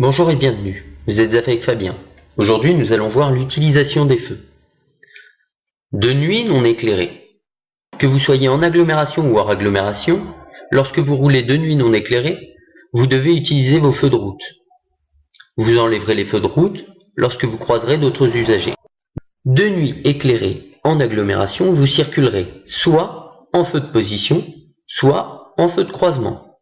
Bonjour et bienvenue, vous êtes avec Fabien. Aujourd'hui nous allons voir l'utilisation des feux. De nuit non éclairée. Que vous soyez en agglomération ou hors agglomération, lorsque vous roulez de nuit non éclairée, vous devez utiliser vos feux de route. Vous enlèverez les feux de route lorsque vous croiserez d'autres usagers. De nuit éclairée en agglomération, vous circulerez soit en feu de position, soit en feu de croisement.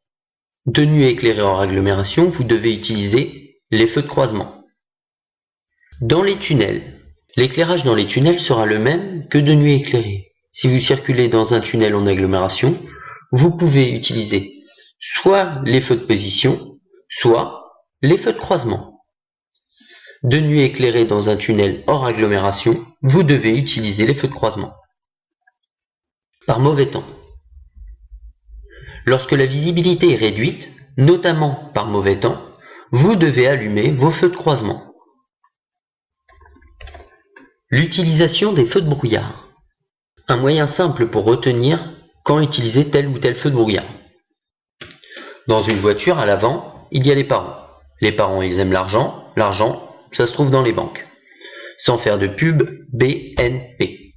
De nuit éclairée hors agglomération, vous devez utiliser les feux de croisement. Dans les tunnels, l'éclairage dans les tunnels sera le même que de nuit éclairée. Si vous circulez dans un tunnel en agglomération, vous pouvez utiliser soit les feux de position, soit les feux de croisement. De nuit éclairée dans un tunnel hors agglomération, vous devez utiliser les feux de croisement. Par mauvais temps. Lorsque la visibilité est réduite, notamment par mauvais temps, vous devez allumer vos feux de croisement. L'utilisation des feux de brouillard. Un moyen simple pour retenir quand utiliser tel ou tel feu de brouillard. Dans une voiture, à l'avant, il y a les parents. Les parents, ils aiment l'argent. L'argent, ça se trouve dans les banques. Sans faire de pub, BNP.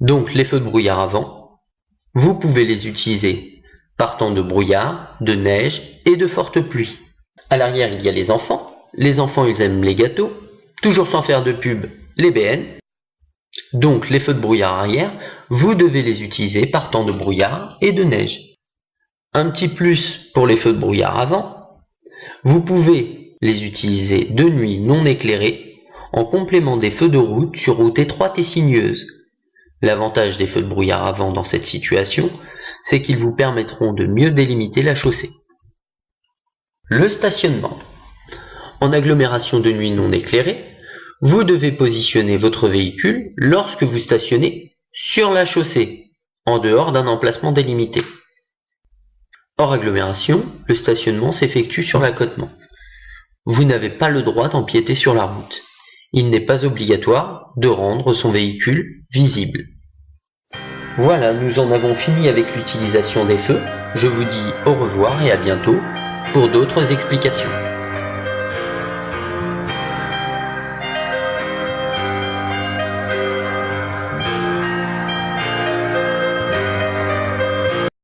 Donc, les feux de brouillard avant, vous pouvez les utiliser partant de brouillard, de neige et de fortes pluies. À l'arrière, il y a les enfants. Les enfants, ils aiment les gâteaux. Toujours sans faire de pub, les BN. Donc, les feux de brouillard arrière, vous devez les utiliser partant de brouillard et de neige. Un petit plus pour les feux de brouillard avant, vous pouvez les utiliser de nuit non éclairée en complément des feux de route sur route étroite et sinueuse. L'avantage des feux de brouillard avant dans cette situation, c'est qu'ils vous permettront de mieux délimiter la chaussée. Le stationnement. En agglomération de nuit non éclairée, vous devez positionner votre véhicule lorsque vous stationnez sur la chaussée, en dehors d'un emplacement délimité. Hors agglomération, le stationnement s'effectue sur l'accotement. Vous n'avez pas le droit d'empiéter sur la route. Il n'est pas obligatoire de rendre son véhicule visible. Voilà, nous en avons fini avec l'utilisation des feux. Je vous dis au revoir et à bientôt pour d'autres explications.